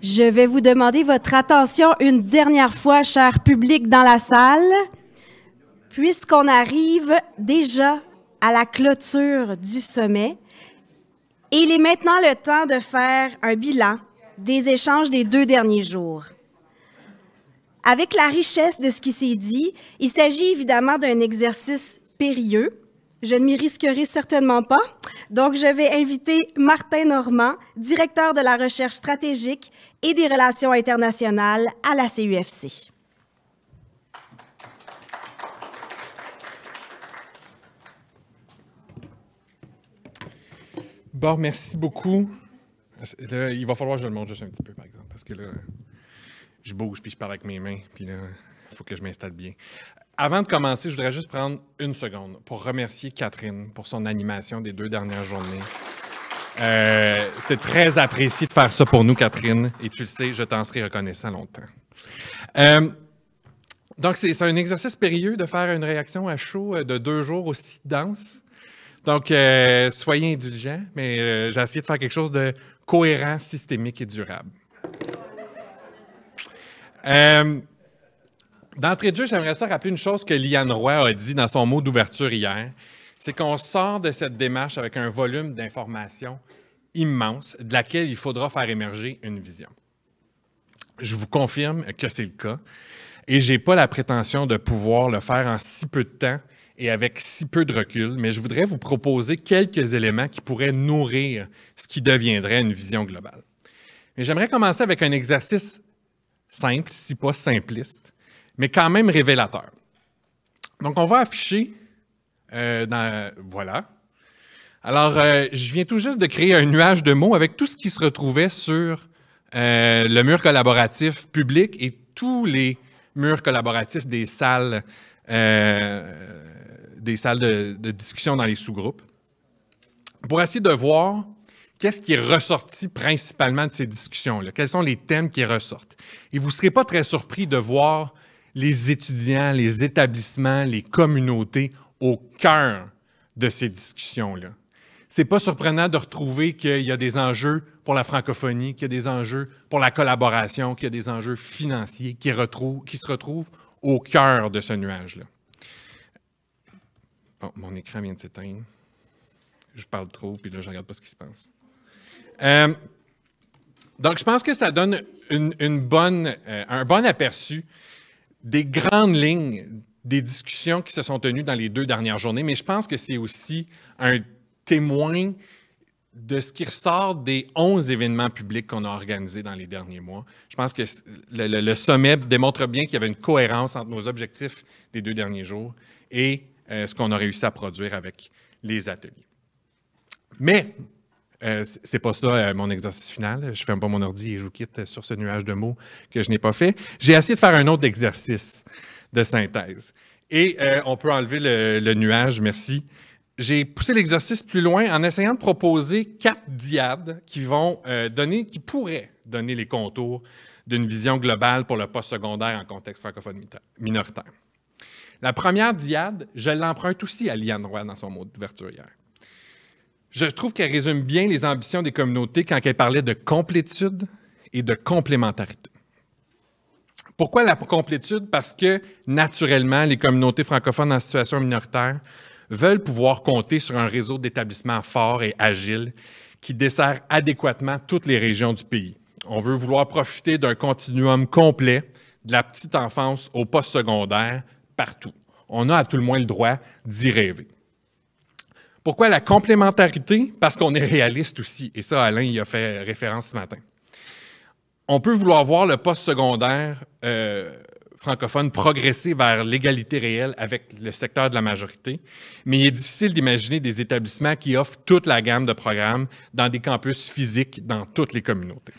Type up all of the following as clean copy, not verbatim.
Je vais vous demander votre attention une dernière fois, cher public dans la salle, puisqu'on arrive déjà à la clôture du sommet. Et il est maintenant le temps de faire un bilan des échanges des 2 derniers jours. Avec la richesse de ce qui s'est dit, il s'agit évidemment d'un exercice périlleux. Je ne m'y risquerai certainement pas. Donc, je vais inviter Martin Normand, directeur de la recherche stratégique et des relations internationales à la CUFC. Bon, merci beaucoup. Là, il va falloir que je le montre juste un petit peu, par exemple, parce que là, je bouge puis je parle avec mes mains, puis là, il faut que je m'installe bien. Avant de commencer, je voudrais juste prendre une seconde pour remercier Catherine pour son animation des 2 dernières journées. C'était très apprécié de faire ça pour nous, Catherine, et tu le sais, je t'en serai reconnaissant longtemps. Donc, c'est un exercice périlleux de faire une réaction à chaud de 2 jours aussi dense. Donc, soyez indulgents, mais j'ai essayé de faire quelque chose de cohérent, systémique et durable. D'entrée de jeu, j'aimerais ça rappeler une chose que Liane Roy a dit dans son mot d'ouverture hier, c'est qu'on sort de cette démarche avec un volume d'informations immense, de laquelle il faudra faire émerger une vision. Je vous confirme que c'est le cas, et je n'ai pas la prétention de pouvoir le faire en si peu de temps et avec si peu de recul, mais je voudrais vous proposer quelques éléments qui pourraient nourrir ce qui deviendrait une vision globale. Mais j'aimerais commencer avec un exercice simple, si pas simpliste, mais quand même révélateur. Donc, on va afficher, voilà. Alors, je viens tout juste de créer un nuage de mots avec tout ce qui se retrouvait sur le mur collaboratif public et tous les murs collaboratifs des salles de discussion dans les sous-groupes, pour essayer de voir qu'est-ce qui est ressorti principalement de ces discussions-là, quels sont les thèmes qui ressortent. Et vous ne serez pas très surpris de voir les étudiants, les établissements, les communautés au cœur de ces discussions-là. Ce n'est pas surprenant de retrouver qu'il y a des enjeux pour la francophonie, qu'il y a des enjeux pour la collaboration, qu'il y a des enjeux financiers qui se retrouvent au cœur de ce nuage-là. Bon, mon écran vient de s'éteindre. Je parle trop, puis là, je ne regarde pas ce qui se passe. Donc, je pense que ça donne un bon aperçu des grandes lignes des discussions qui se sont tenues dans les 2 dernières journées, mais je pense que c'est aussi un témoin de ce qui ressort des 11 événements publics qu'on a organisés dans les derniers mois. Je pense que le sommet démontre bien qu'il y avait une cohérence entre nos objectifs des 2 derniers jours et ce qu'on a réussi à produire avec les ateliers. Mais c'est pas ça mon exercice final. Je ferme pas mon ordi et je vous quitte sur ce nuage de mots que je n'ai pas fait. J'ai essayé de faire un autre exercice de synthèse. Et on peut enlever le nuage, merci. J'ai poussé l'exercice plus loin en essayant de proposer 4 dyades qui pourraient donner les contours d'une vision globale pour le postsecondaire en contexte francophone minoritaire. La première dyade, je l'emprunte aussi à Liane Roy dans son mot d'ouverture hier. Je trouve qu'elle résume bien les ambitions des communautés quand elle parlait de complétude et de complémentarité. Pourquoi la complétude? Parce que, naturellement, les communautés francophones en situation minoritaire veulent pouvoir compter sur un réseau d'établissements forts et agiles qui dessert adéquatement toutes les régions du pays. On veut vouloir profiter d'un continuum complet, de la petite enfance au postsecondaire, partout. On a à tout le moins le droit d'y rêver. Pourquoi la complémentarité? Parce qu'on est réaliste aussi, et ça, Alain y a fait référence ce matin. On peut vouloir voir le postsecondaire francophone progresser vers l'égalité réelle avec le secteur de la majorité, mais il est difficile d'imaginer des établissements qui offrent toute la gamme de programmes dans des campus physiques dans toutes les communautés.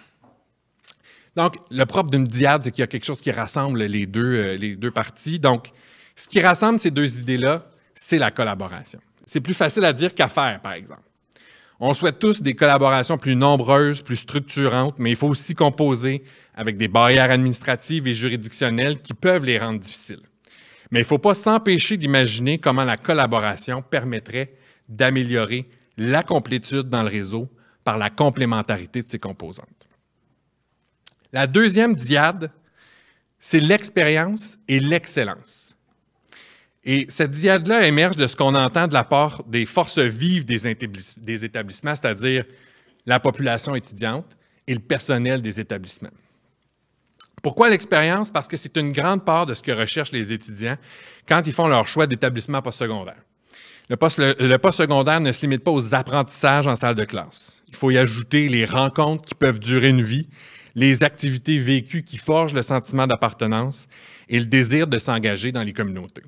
Donc, le propre d'une dyade, c'est qu'il y a quelque chose qui rassemble les deux parties. Donc, ce qui rassemble ces 2 idées-là, c'est la collaboration. C'est plus facile à dire qu'à faire, par exemple. On souhaite tous des collaborations plus nombreuses, plus structurantes, mais il faut aussi composer avec des barrières administratives et juridictionnelles qui peuvent les rendre difficiles. Mais il ne faut pas s'empêcher d'imaginer comment la collaboration permettrait d'améliorer la complétude dans le réseau par la complémentarité de ses composantes. La deuxième dyade, c'est l'expérience et l'excellence. Et cette dyade-là émerge de ce qu'on entend de la part des forces vives des établissements, c'est-à-dire la population étudiante et le personnel des établissements. Pourquoi l'expérience? Parce que c'est une grande part de ce que recherchent les étudiants quand ils font leur choix d'établissement postsecondaire. Le postsecondaire ne se limite pas aux apprentissages en salle de classe. Il faut y ajouter les rencontres qui peuvent durer une vie, les activités vécues qui forgent le sentiment d'appartenance et le désir de s'engager dans les communautés.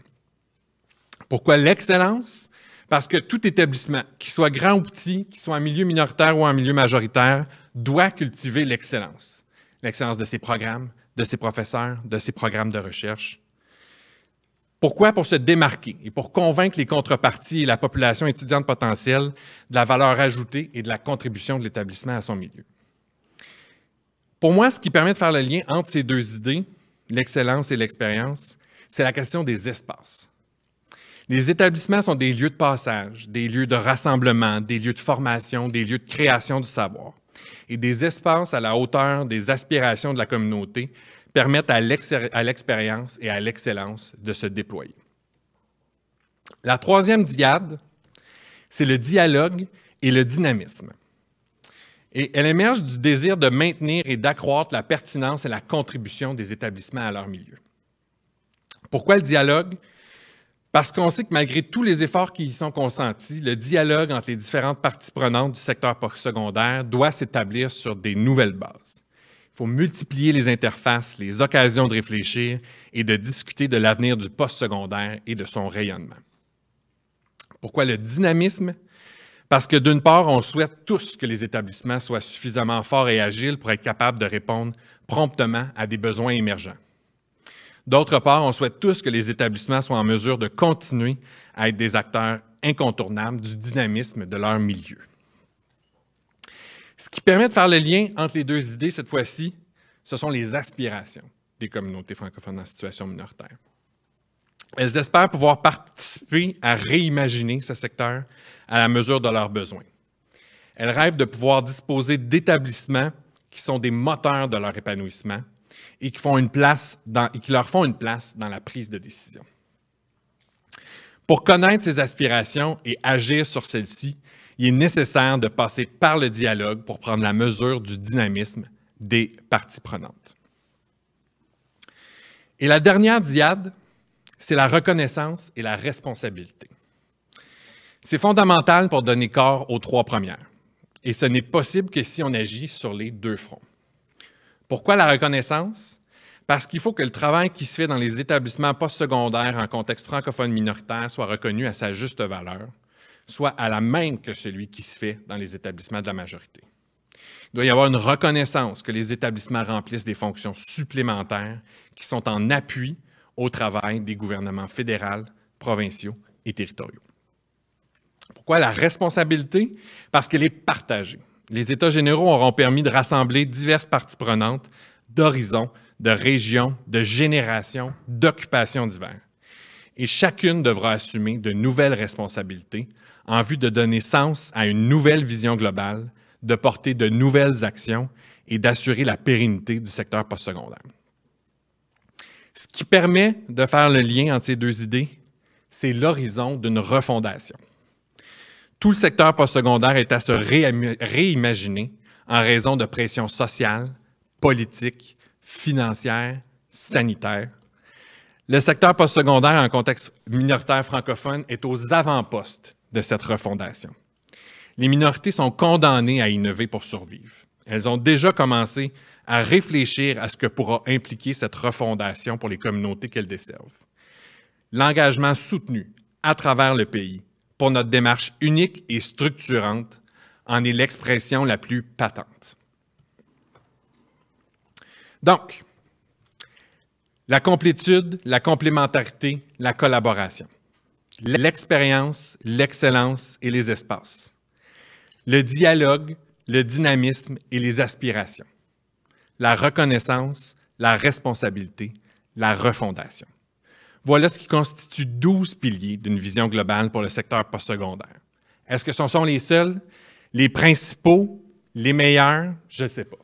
Pourquoi l'excellence? Parce que tout établissement, qu'il soit grand ou petit, qu'il soit en milieu minoritaire ou en milieu majoritaire, doit cultiver l'excellence. L'excellence de ses programmes, de ses professeurs, de ses programmes de recherche. Pourquoi? Pour se démarquer et pour convaincre les contreparties et la population étudiante potentielle de la valeur ajoutée et de la contribution de l'établissement à son milieu. Pour moi, ce qui permet de faire le lien entre ces deux idées, l'excellence et l'expérience, c'est la question des espaces. Les établissements sont des lieux de passage, des lieux de rassemblement, des lieux de formation, des lieux de création du savoir. Et des espaces à la hauteur des aspirations de la communauté permettent à l'expérience et à l'excellence de se déployer. La troisième dyade, c'est le dialogue et le dynamisme. Et elle émerge du désir de maintenir et d'accroître la pertinence et la contribution des établissements à leur milieu. Pourquoi le dialogue? Parce qu'on sait que malgré tous les efforts qui y sont consentis, le dialogue entre les différentes parties prenantes du secteur postsecondaire doit s'établir sur des nouvelles bases. Il faut multiplier les interfaces, les occasions de réfléchir et de discuter de l'avenir du postsecondaire et de son rayonnement. Pourquoi le dynamisme? Parce que d'une part, on souhaite tous que les établissements soient suffisamment forts et agiles pour être capables de répondre promptement à des besoins émergents. D'autre part, on souhaite tous que les établissements soient en mesure de continuer à être des acteurs incontournables du dynamisme de leur milieu. Ce qui permet de faire le lien entre les deux idées, cette fois-ci, ce sont les aspirations des communautés francophones en situation minoritaire. Elles espèrent pouvoir participer à réimaginer ce secteur à la mesure de leurs besoins. Elles rêvent de pouvoir disposer d'établissements qui sont des moteurs de leur épanouissement et qui leur font une place dans la prise de décision. Pour connaître ces aspirations et agir sur celles-ci, il est nécessaire de passer par le dialogue pour prendre la mesure du dynamisme des parties prenantes. Et la dernière dyade, c'est la reconnaissance et la responsabilité. C'est fondamental pour donner corps aux trois premières, et ce n'est possible que si on agit sur les deux fronts. Pourquoi la reconnaissance? Parce qu'il faut que le travail qui se fait dans les établissements postsecondaires en contexte francophone minoritaire soit reconnu à sa juste valeur, soit à la même que celui qui se fait dans les établissements de la majorité. Il doit y avoir une reconnaissance que les établissements remplissent des fonctions supplémentaires qui sont en appui au travail des gouvernements fédéral, provinciaux et territoriaux. Pourquoi la responsabilité? Parce qu'elle est partagée. Les États généraux auront permis de rassembler diverses parties prenantes d'horizons, de régions, de générations, d'occupations diverses. Et chacune devra assumer de nouvelles responsabilités en vue de donner sens à une nouvelle vision globale, de porter de nouvelles actions et d'assurer la pérennité du secteur postsecondaire. Ce qui permet de faire le lien entre ces deux idées, c'est l'horizon d'une refondation. Tout le secteur postsecondaire est à se réimaginer en raison de pressions sociales, politiques, financières, sanitaires. Le secteur postsecondaire en contexte minoritaire francophone est aux avant-postes de cette refondation. Les minorités sont condamnées à innover pour survivre. Elles ont déjà commencé à réfléchir à ce que pourra impliquer cette refondation pour les communautés qu'elles desservent. L'engagement soutenu à travers le pays pour notre démarche unique et structurante en est l'expression la plus patente. Donc, la complétude, la complémentarité, la collaboration, l'expérience, l'excellence et les espaces, le dialogue, le dynamisme et les aspirations, la reconnaissance, la responsabilité, la refondation. Voilà ce qui constitue 12 piliers d'une vision globale pour le secteur postsecondaire. Est-ce que ce sont les seuls, les principaux, les meilleurs? Je ne sais pas.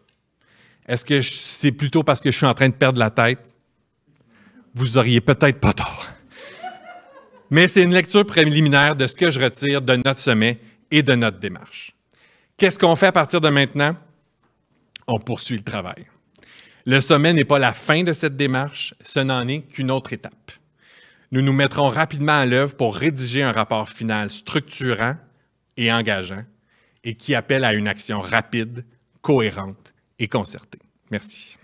Est-ce que c'est plutôt parce que je suis en train de perdre la tête? Vous auriez peut-être pas tort. Mais c'est une lecture préliminaire de ce que je retire de notre sommet et de notre démarche. Qu'est-ce qu'on fait à partir de maintenant? On poursuit le travail. Le sommet n'est pas la fin de cette démarche, ce n'en est qu'une autre étape. Nous nous mettrons rapidement à l'œuvre pour rédiger un rapport final structurant et engageant et qui appelle à une action rapide, cohérente et concertée. Merci.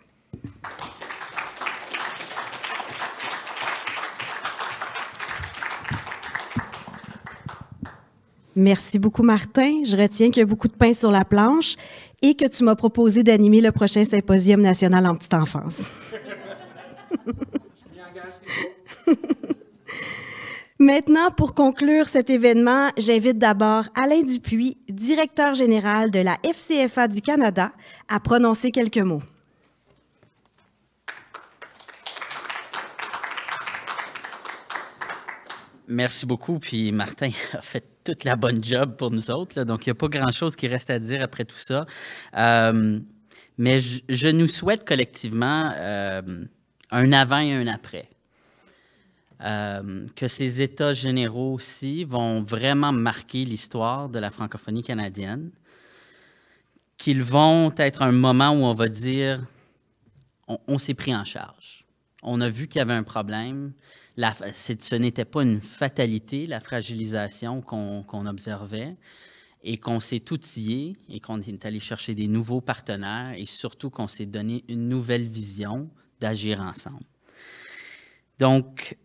Merci beaucoup, Martin. Je retiens qu'il y a beaucoup de pain sur la planche et que tu m'as proposé d'animer le prochain symposium national en petite enfance. Maintenant, pour conclure cet événement, j'invite d'abord Alain Dupuis, directeur général de la FCFA du Canada, à prononcer quelques mots. Merci beaucoup. Puis Martin a fait toute la bonne job pour nous autres, là, donc il n'y a pas grand-chose qui reste à dire après tout ça. Mais je nous souhaite collectivement un avant et un après. Que ces États généraux-ci vont vraiment marquer l'histoire de la francophonie canadienne, qu'ils vont être un moment où on va dire on s'est pris en charge. On a vu qu'il y avait un problème. Ce n'était pas une fatalité, la fragilisation qu'on observait, et qu'on s'est outillé et qu'on est allé chercher des nouveaux partenaires et surtout qu'on s'est donné une nouvelle vision d'agir ensemble. Donc,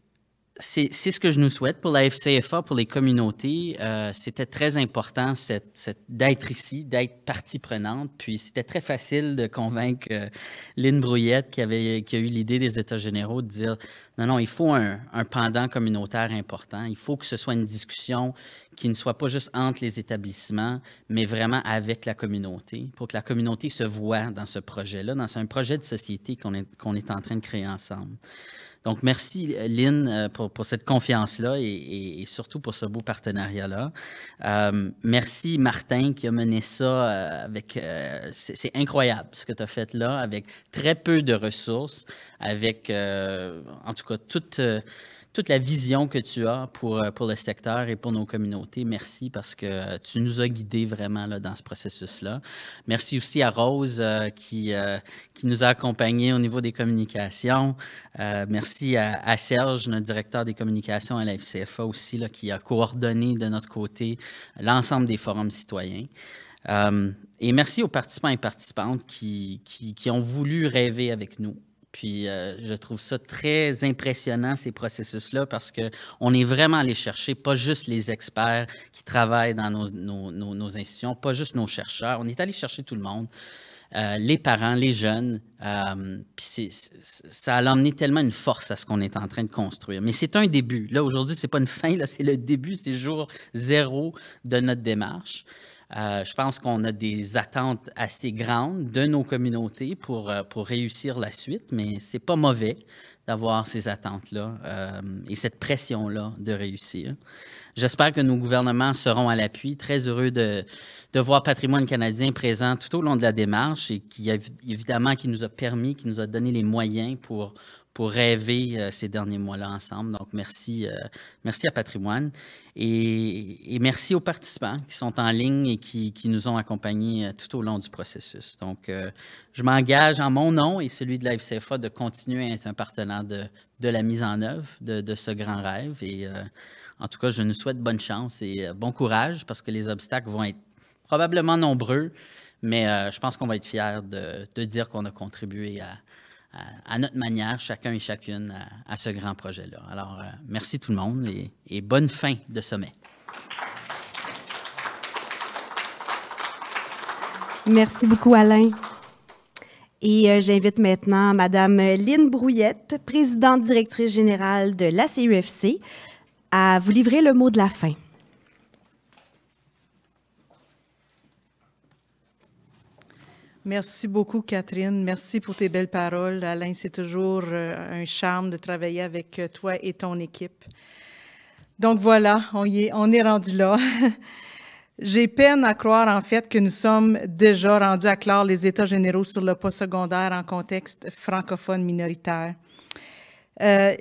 c'est ce que je nous souhaite pour la FCFA, pour les communautés. C'était très important d'être ici, d'être partie prenante. Puis c'était très facile de convaincre Lynn Brouillette, qui a eu l'idée des États généraux, de dire non, il faut un pendant communautaire important. Il faut que ce soit une discussion qui ne soit pas juste entre les établissements, mais vraiment avec la communauté, pour que la communauté se voie dans ce projet-là, dans un projet de société qu'on est en train de créer ensemble. Donc, merci, Lynn, pour cette confiance-là et surtout pour ce beau partenariat-là. Merci, Martin, qui a mené ça avec... c'est incroyable ce que tu as fait là, avec très peu de ressources, avec, en tout cas, toute la vision que tu as pour le secteur et pour nos communautés. Merci parce que tu nous as guidés vraiment là, dans ce processus-là. Merci aussi à Rose qui nous a accompagnés au niveau des communications. Merci à Serge, notre directeur des communications à la FCFA aussi, là, qui a coordonné de notre côté l'ensemble des forums citoyens. Et merci aux participants et participantes qui ont voulu rêver avec nous. Puis, je trouve ça très impressionnant, ces processus-là, parce qu'on est vraiment allé chercher pas juste les experts qui travaillent dans nos institutions, pas juste nos chercheurs. On est allé chercher tout le monde, les parents, les jeunes. Puis ça a amené tellement une force à ce qu'on est en train de construire. Mais c'est un début. Là, aujourd'hui, c'est pas une fin, là, c'est le début, c'est jour zéro de notre démarche. Je pense qu'on a des attentes assez grandes de nos communautés pour réussir la suite, mais c'est pas mauvais d'avoir ces attentes-là et cette pression-là de réussir. J'espère que nos gouvernements seront à l'appui. Très heureux de voir Patrimoine canadien présent tout au long de la démarche et qui, évidemment, qui nous a permis, qui nous a donné les moyens pour rêver ces derniers mois-là ensemble. Donc, merci à Patrimoine et merci aux participants qui sont en ligne et qui nous ont accompagnés tout au long du processus. Donc, je m'engage en mon nom et celui de la FCFA de continuer à être un partenaire de la mise en œuvre de ce grand rêve. Et en tout cas, je nous souhaite bonne chance et bon courage parce que les obstacles vont être probablement nombreux, mais je pense qu'on va être fiers de dire qu'on a contribué à notre manière, chacun et chacune, à ce grand projet-là. Alors, merci tout le monde et bonne fin de sommet. Merci beaucoup, Alain. Et j'invite maintenant Mme Lynn Brouillette, présidente directrice générale de l'ACUFC, à vous livrer le mot de la fin. Merci beaucoup, Catherine. Merci pour tes belles paroles. Alain, c'est toujours un charme de travailler avec toi et ton équipe. Donc voilà, on est rendu là. J'ai peine à croire, en fait, que nous sommes déjà rendus à clore les États généraux sur le postsecondaire en contexte francophone minoritaire.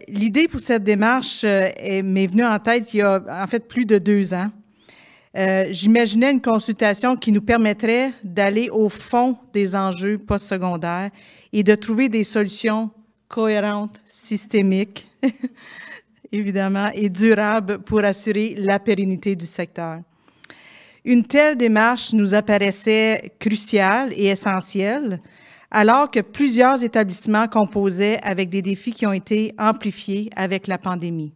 L'idée pour cette démarche m'est venue en tête il y a, en fait, plus de 2 ans. J'imaginais une consultation qui nous permettrait d'aller au fond des enjeux postsecondaires et de trouver des solutions cohérentes, systémiques, évidemment, et durables pour assurer la pérennité du secteur. Une telle démarche nous apparaissait cruciale et essentielle, alors que plusieurs établissements composaient avec des défis qui ont été amplifiés avec la pandémie.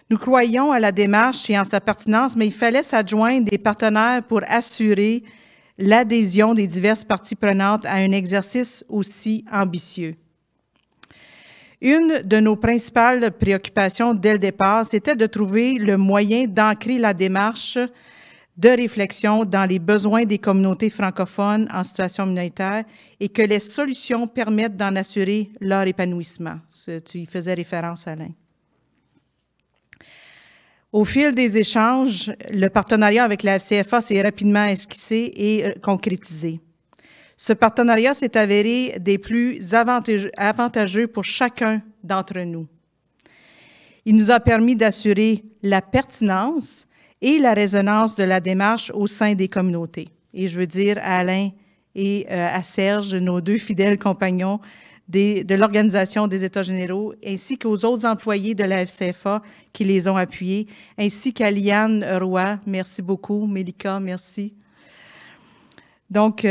Nous croyons à la démarche et en sa pertinence, mais il fallait s'adjoindre des partenaires pour assurer l'adhésion des diverses parties prenantes à un exercice aussi ambitieux. Une de nos principales préoccupations dès le départ, c'était de trouver le moyen d'ancrer la démarche de réflexion dans les besoins des communautés francophones en situation minoritaire et que les solutions permettent d'en assurer leur épanouissement. Tu y faisais référence, Alain. Au fil des échanges, le partenariat avec la FCFA s'est rapidement esquissé et concrétisé. Ce partenariat s'est avéré des plus avantageux pour chacun d'entre nous. Il nous a permis d'assurer la pertinence et la résonance de la démarche au sein des communautés. Et je veux dire à Alain et à Serge, nos 2 fidèles compagnons de l'Organisation des États généraux, ainsi qu'aux autres employés de la FCFA qui les ont appuyés, ainsi qu'à Liane Roy. Merci beaucoup. Mélika, merci. Donc, nous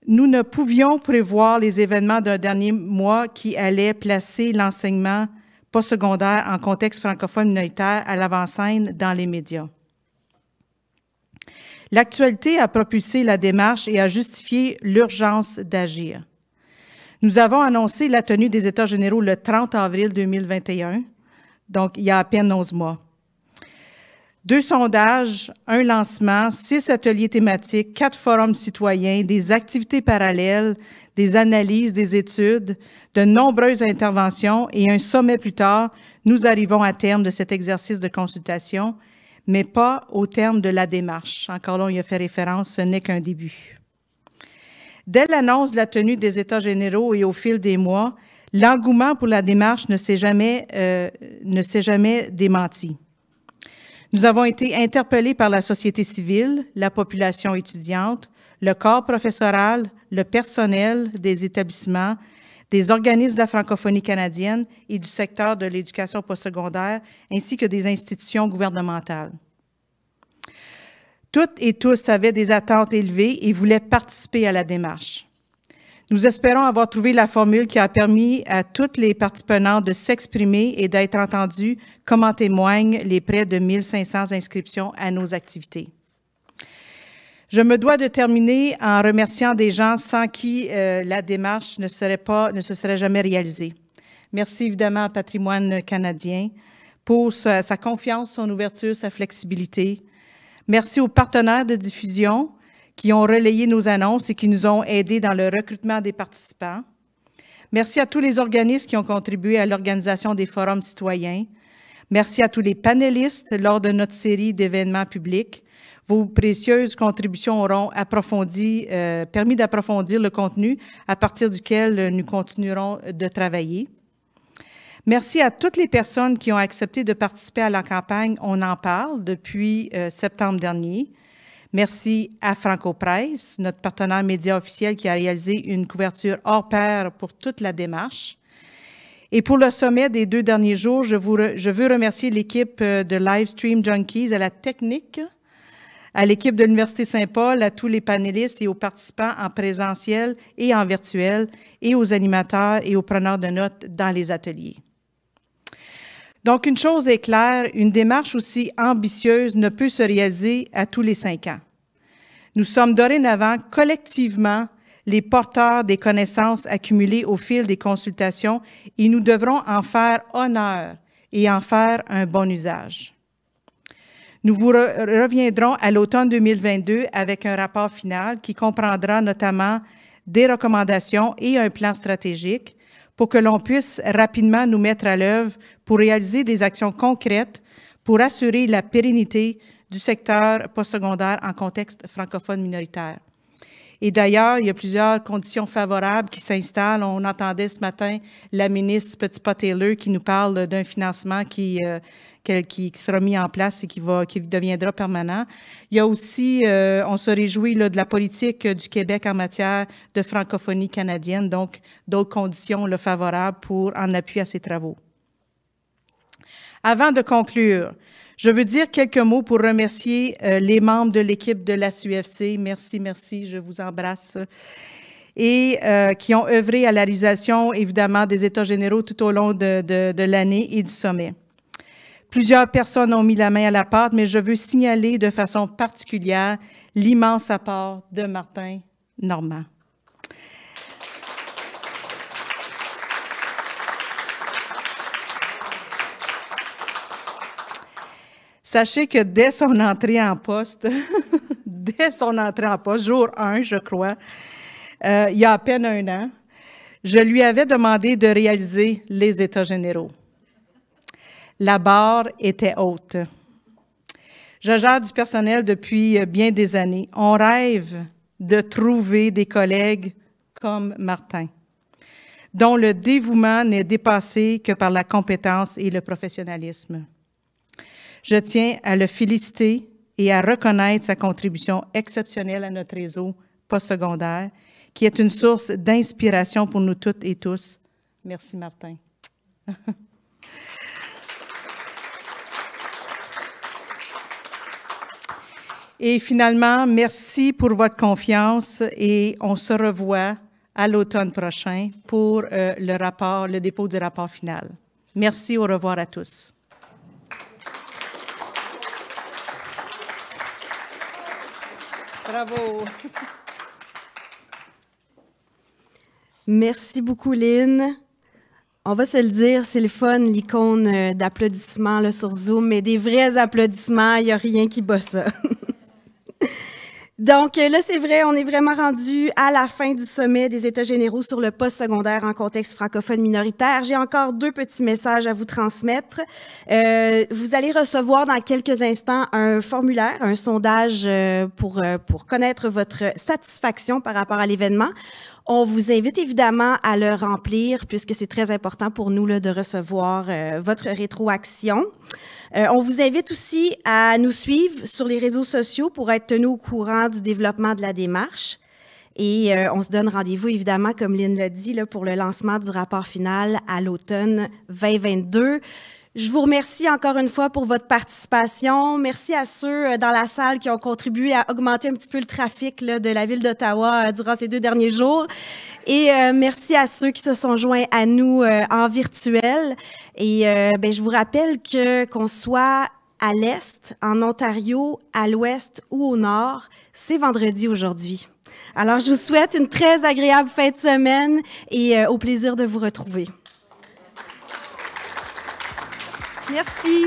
ne pouvions prévoir les événements d'un dernier mois qui allaient placer l'enseignement postsecondaire en contexte francophone minoritaire à l'avant-scène dans les médias. L'actualité a propulsé la démarche et a justifié l'urgence d'agir. Nous avons annoncé la tenue des États généraux le 30 avril 2021, donc il y a à peine 11 mois. 2 sondages, 1 lancement, 6 ateliers thématiques, 4 forums citoyens, des activités parallèles, des analyses, des études, de nombreuses interventions et un sommet plus tard, nous arrivons à terme de cet exercice de consultation, mais pas au terme de la démarche. Encore là, on y a fait référence, ce n'est qu'un début. Dès l'annonce de la tenue des États généraux et au fil des mois, l'engouement pour la démarche ne s'est jamais démenti. Nous avons été interpellés par la société civile, la population étudiante, le corps professoral, le personnel des établissements, des organismes de la francophonie canadienne et du secteur de l'éducation postsecondaire, ainsi que des institutions gouvernementales. Toutes et tous avaient des attentes élevées et voulaient participer à la démarche. Nous espérons avoir trouvé la formule qui a permis à toutes les parties prenantes de s'exprimer et d'être entendues, comme en témoignent les près de 1500 inscriptions à nos activités. Je me dois de terminer en remerciant des gens sans qui la démarche ne se serait jamais réalisée. Merci évidemment à Patrimoine canadien pour sa confiance, son ouverture, sa flexibilité. Merci aux partenaires de diffusion qui ont relayé nos annonces et qui nous ont aidés dans le recrutement des participants. Merci à tous les organismes qui ont contribué à l'organisation des forums citoyens. Merci à tous les panélistes lors de notre série d'événements publics. Vos précieuses contributions auront permis d'approfondir le contenu à partir duquel nous continuerons de travailler. Merci à toutes les personnes qui ont accepté de participer à la campagne « On en parle » depuis septembre dernier. Merci à Franco-Presse, notre partenaire média officiel qui a réalisé une couverture hors pair pour toute la démarche. Et pour le sommet des 2 derniers jours, je veux remercier l'équipe de Livestream Junkies, à la technique, à l'équipe de l'Université Saint-Paul, à tous les panélistes et aux participants en présentiel et en virtuel, et aux animateurs et aux preneurs de notes dans les ateliers. Donc, une chose est claire, une démarche aussi ambitieuse ne peut se réaliser à tous les 5 ans. Nous sommes dorénavant collectivement les porteurs des connaissances accumulées au fil des consultations et nous devrons en faire honneur et en faire un bon usage. Nous vous reviendrons à l'automne 2022 avec un rapport final qui comprendra notamment des recommandations et un plan stratégique pour que l'on puisse rapidement nous mettre à l'œuvre pour réaliser des actions concrètes pour assurer la pérennité du secteur postsecondaire en contexte francophone minoritaire. Et d'ailleurs, il y a plusieurs conditions favorables qui s'installent. On entendait ce matin la ministre Petitpas-Taylor qui nous parle d'un financement qui sera mis en place et qui deviendra permanent. Il y a aussi, on se réjouit là, de la politique du Québec en matière de francophonie canadienne, donc d'autres conditions là, favorables en appui à ces travaux. Avant de conclure, je veux dire quelques mots pour remercier les membres de l'équipe de la SUFC. Merci, merci, je vous embrasse. Et qui ont œuvré à la réalisation, évidemment, des États généraux tout au long de l'année et du sommet. Plusieurs personnes ont mis la main à la pâte, mais je veux signaler de façon particulière l'immense apport de Martin Normand. Sachez que dès son entrée en poste, jour 1, je crois, il y a à peine un an, je lui avais demandé de réaliser les États généraux. La barre était haute. Je gère du personnel depuis bien des années. On rêve de trouver des collègues comme Martin, dont le dévouement n'est dépassé que par la compétence et le professionnalisme. Je tiens à le féliciter et à reconnaître sa contribution exceptionnelle à notre réseau postsecondaire, qui est une source d'inspiration pour nous toutes et tous. Merci, Martin. Et finalement, merci pour votre confiance et on se revoit à l'automne prochain pour le dépôt du rapport final. Merci, au revoir à tous. Bravo! Merci beaucoup, Lynn. On va se le dire, c'est le fun, l'icône d'applaudissements là, sur Zoom, mais des vrais applaudissements, il n'y a rien qui bat ça. Donc là, c'est vrai, on est vraiment rendu à la fin du sommet des États généraux sur le postsecondaire en contexte francophone minoritaire. J'ai encore 2 petits messages à vous transmettre. Vous allez recevoir dans quelques instants un formulaire, un sondage pour connaître votre satisfaction par rapport à l'événement. On vous invite évidemment à le remplir puisque c'est très important pour nous là, de recevoir votre rétroaction. On vous invite aussi à nous suivre sur les réseaux sociaux pour être tenus au courant du développement de la démarche. Et on se donne rendez-vous évidemment, comme Lynn l'a dit, là, pour le lancement du rapport final à l'automne 2022. Je vous remercie encore une fois pour votre participation. Merci à ceux dans la salle qui ont contribué à augmenter un petit peu le trafic là, de la ville d'Ottawa durant ces 2 derniers jours. Et merci à ceux qui se sont joints à nous en virtuel. Et je vous rappelle qu'on soit à l'Est, en Ontario, à l'Ouest ou au Nord, c'est vendredi aujourd'hui. Alors, je vous souhaite une très agréable fin de semaine et au plaisir de vous retrouver. Merci.